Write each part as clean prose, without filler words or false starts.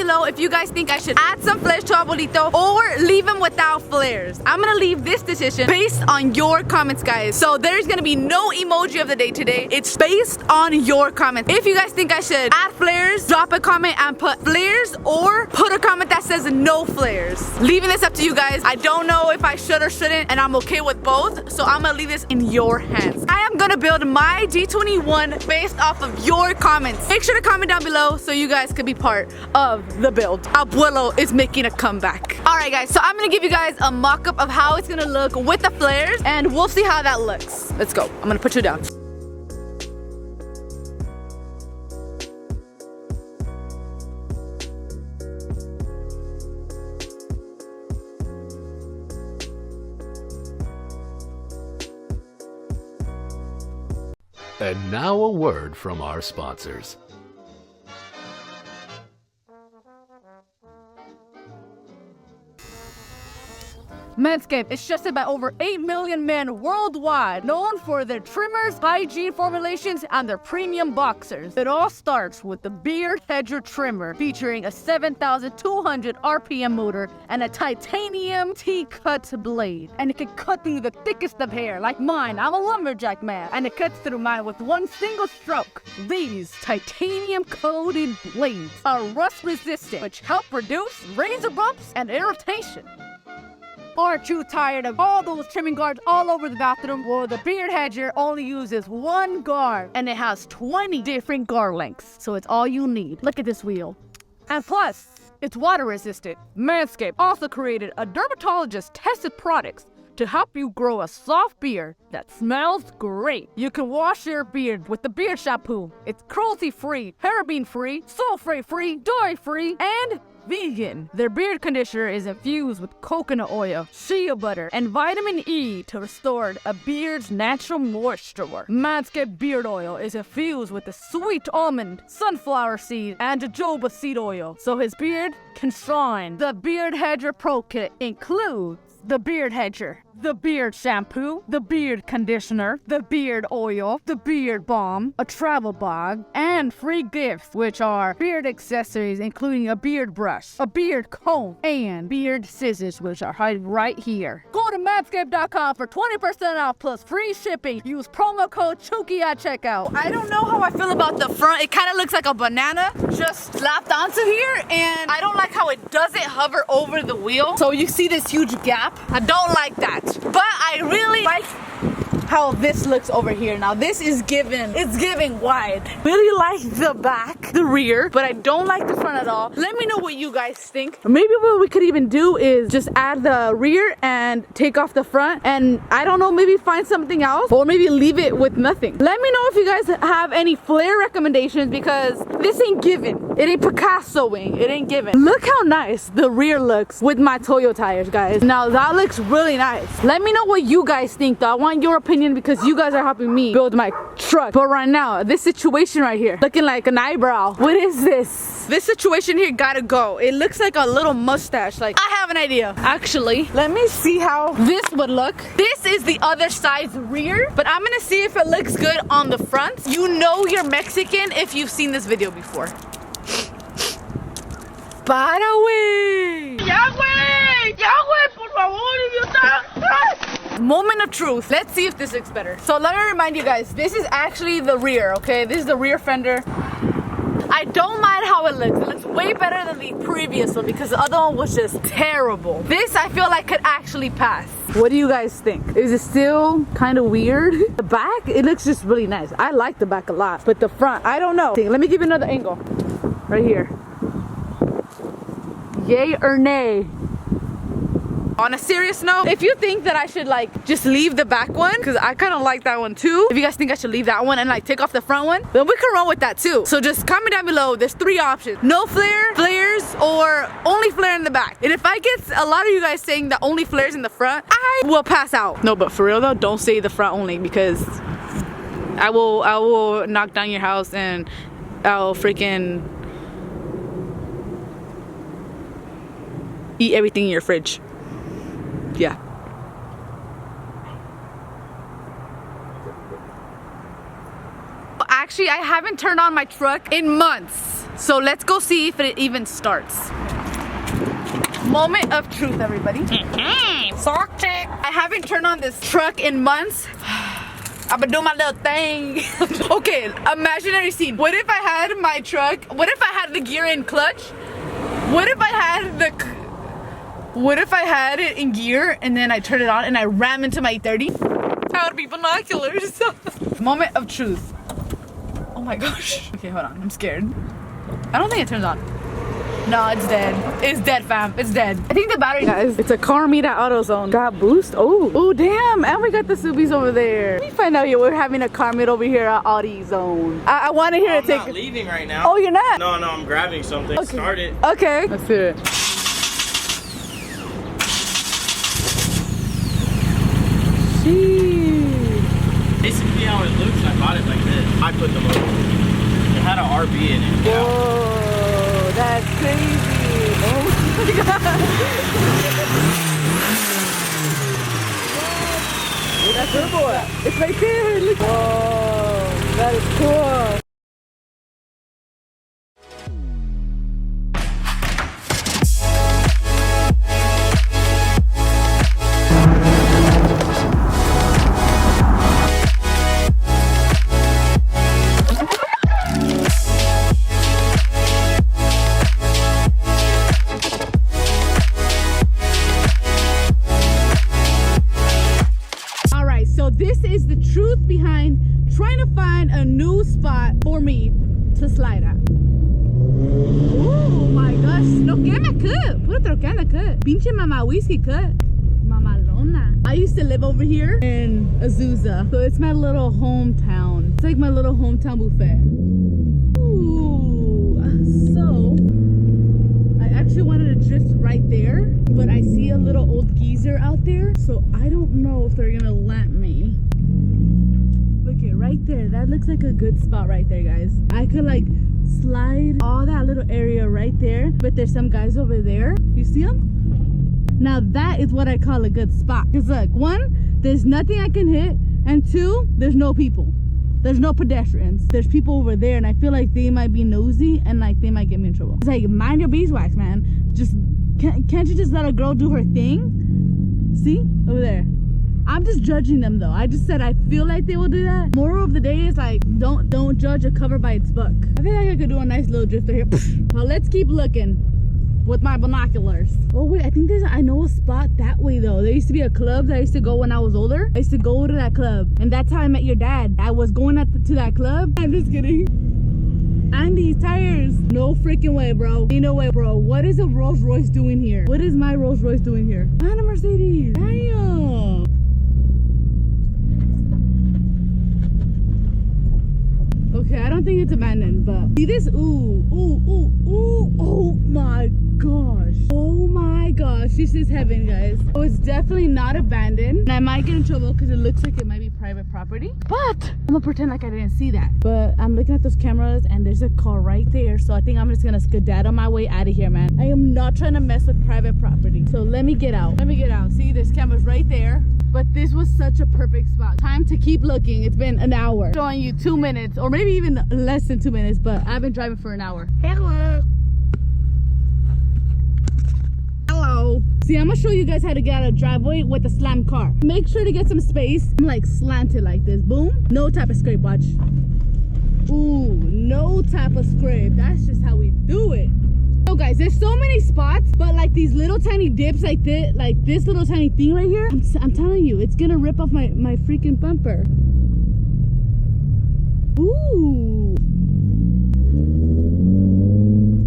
below if you guys think I should add some flares to Abuelito or leave him without flares. I'm gonna leave this decision based on your comments, guys. So there's gonna be no emoji of the day today. It's based on your comments. If you guys think I should add flares, drop a comment and put flares, or put a comment that says no flares. Leaving this up to you guys. I don't know if I should or shouldn't, and I'm okay with both, so I'm gonna leave this in your hands. I am gonna build my D21 based off of your comments. Make sure to comment down below so you guys could be part of the build. Abuelo is making a comeback. Alright guys, so I'm gonna give you guys a mock-up of how it's gonna look with the flares, and we'll see how that looks. Let's go. I'm gonna put you down. And now a word from our sponsors. Manscaped is trusted by over 8 million men worldwide, known for their trimmers, hygiene formulations, and their premium boxers. It all starts with the Beard Hedger Trimmer, featuring a 7,200 RPM motor and a titanium T-cut blade. And it can cut through the thickest of hair, like mine. I'm a lumberjack man, and it cuts through mine with one single stroke. These titanium-coated blades are rust-resistant, which help reduce razor bumps and irritation. Aren't you tired of all those trimming guards all over the bathroom? Well, the Beard Hedger only uses one guard, and it has 20 different guard lengths, so it's all you need. Look at this wheel. And plus, it's water resistant. Manscaped also created a dermatologist-tested products to help you grow a soft beard that smells great. You can wash your beard with the beard shampoo. It's cruelty-free, paraben-free, sulfate-free, dye-free, and vegan. Their beard conditioner is infused with coconut oil, shea butter, and vitamin E to restore a beard's natural moisture. Manscaped beard oil is infused with the sweet almond, sunflower seed, and jojoba seed oil, so his beard can shine. The Beard Hedger Pro Kit includes the Beard Hedger, the beard shampoo, the beard conditioner, the beard oil, the beard balm, a travel bag, and free gifts, which are beard accessories including a beard brush, a beard comb, and beard scissors, which are right here. Go to manscaped.com for 20% off plus free shipping. Use promo code CHUKI at checkout. I don't know how I feel about the front. It kind of looks like a banana just slapped onto here, and I don't like how it doesn't hover over the wheel. So you see this huge gap. I don't like that. But I really like how this looks over here. Now this is it's giving wide. Really like the back, the rear, but I don't like the front at all. Let me know what you guys think. Maybe what we could even do is just add the rear and take off the front, and I don't know, maybe find something else, or maybe leave it with nothing. Let me know if you guys have any flare recommendations, because this ain't given. It ain't Picassoing. It ain't given. Look how nice the rear looks with my Toyo tires, guys. Now that looks really nice. Let me know what you guys think though. I want your opinion, because you guys are helping me build my truck. But right now, this situation right here, looking like an eyebrow. What is this? This situation here gotta go. It looks like a little mustache. Like, I have an idea. Actually, let me see how this would look. This is the other side's rear, but I'm gonna see if it looks good on the front. You know you're Mexican if you've seen this video before. Para, güey. Ya, güey. Ya, güey, por favor, idiota. Moment of truth. Let's see if this looks better. So let me remind you guys, this is actually the rear, okay? This is the rear fender. I don't mind how it looks. It looks way better than the previous one, because the other one was just terrible. This I feel like could actually pass. What do you guys think? Is it still kind of weird? The back, it looks just really nice. I like the back a lot, but the front, I don't know. Let me give you another angle. Right here. Yay or nay? On a serious note, if you think that I should like just leave the back one, because I kind of like that one too. If you guys think I should leave that one and like take off the front one, then we can run with that too. So just comment down below. There's 3 options: no flare, flares, or only flare in the back. And if I get a lot of you guys saying that only flares in the front, I will pass out. No, but for real though, don't say the front only, because I will knock down your house and I'll freaking eat everything in your fridge. Yeah. Actually, I haven't turned on my truck in months. So let's go see if it even starts. Moment of truth, everybody. Sock check. I haven't turned on this truck in months. I've been doing my little thing. Okay, imaginary scene. What if I had my truck? What if I had the gear in clutch? What if I had it in gear and then I turned it on and I ram into my 30? That would be binoculars. Moment of truth. Oh my gosh. Okay, hold on. I'm scared. I don't think it turns on. No, it's dead. It's dead, fam. It's dead. I think the battery, guys. It's a car meet at AutoZone. Got boost. Oh, damn. And we got the Subies over there. Let me find out we're having a car meet over here at AutoZone. I want to hear it take. I'm not leaving right now. Oh, you're not? No, I'm grabbing something. Okay. Start it. Okay. Let's do it. Jeez. Basically how it looks, I bought it like this. I put the logo. It had an RB in it. Whoa, that's crazy. Oh my god. That's good boy. It's right there. Look. Whoa, that is cool. So this is the truth behind trying to find a new spot for me to slide at. Oh my gosh, troqueame cut. Puro troqueame cut. Pinche mama whiskey cut. Mamalona. I used to live over here in Azusa. So it's my little hometown. It's like my little hometown buffet. Ooh, so I actually wanted to drift right there, but I see a little old geezer out there, so I don't know if they're gonna let me. Look it right there. That looks like a good spot right there, guys. I could like slide all that little area right there, but there's some guys over there. You see them? Now that is what I call a good spot. Because look, one, there's nothing I can hit, and two, there's no people. There's no pedestrians. There's people over there, and I feel like they might be nosy and like they might get me in trouble. It's like, mind your beeswax, man. Just can't you just let a girl do her thing? See over there. I'm just judging them though. I just said I feel like they will do that. Moral of the day is like, don't judge a cover by its book. I feel like I could do a nice little drifter here. Well, let's keep looking with my binoculars. Oh wait, I think I know a spot that way though. There used to be a club that I used to go when I was older. I used to go to that club, and that's how I met your dad. I was going to that club. I'm just kidding. And these tires. No freaking way, bro. Ain't no way, bro. What is a Rolls Royce doing here? What is my Rolls Royce doing here? And a Mercedes. Damn. Okay, I don't think it's abandoned, but see this? Ooh. Oh my gosh. Oh my gosh. This is heaven, guys. Oh, it's definitely not abandoned. And I might get in trouble because it looks like it might be private property. But I'm gonna pretend like I didn't see that. But I'm looking at those cameras and there's a car right there. So I think I'm just gonna skedaddle my way out of here, man. I am not trying to mess with private property. So let me get out. See, there's cameras right there. But this was such a perfect spot. Time to keep looking. It's been an hour. Showing you 2 minutes, or maybe even less than 2 minutes, but I've been driving for an hour. Hello. Hello. See, I'm gonna show you guys how to get out of driveway with a slammed car. Make sure to get some space. I'm like slanted like this. Boom. No type of scrape, watch. Ooh, no type of scrape. That's just how we do it. So guys, there's so many spots, but like these little tiny dips like this little tiny thing right here, I'm telling you, it's gonna rip off my freaking bumper. Ooh.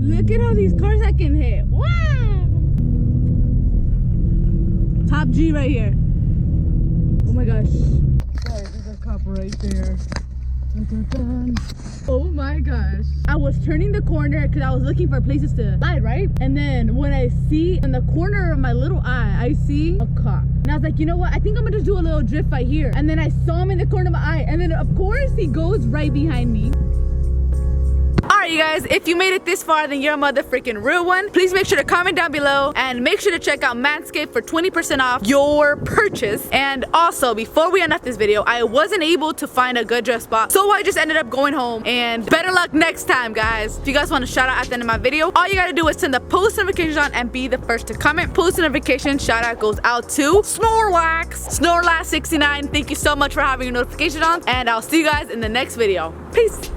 Look at all these cars I can hit. Wow. Top G right here. Oh my gosh. Guys, there's a cop right there. Dun, dun, dun. Oh my gosh. I was turning the corner because I was looking for places to slide, right? And then when I see in the corner of my little eye, I see a cop. And I was like, you know what? I think I'm gonna just do a little drift right here. And then I saw him in the corner of my eye. And then of course he goes right behind me. All Alright, you guys, if you made it this far, then you're a mother freaking real one. Please make sure to comment down below and make sure to check out Manscaped for 20% off your purchase. And also, before we end off this video, I wasn't able to find a good dress spot, so I just ended up going home. And better luck next time, guys. If you guys want a shout out at the end of my video, all you gotta do is turn the post notifications on and be the first to comment. Post notification shout out goes out to Snorlax69. Thank you so much for having your notification on, and I'll see you guys in the next video. Peace.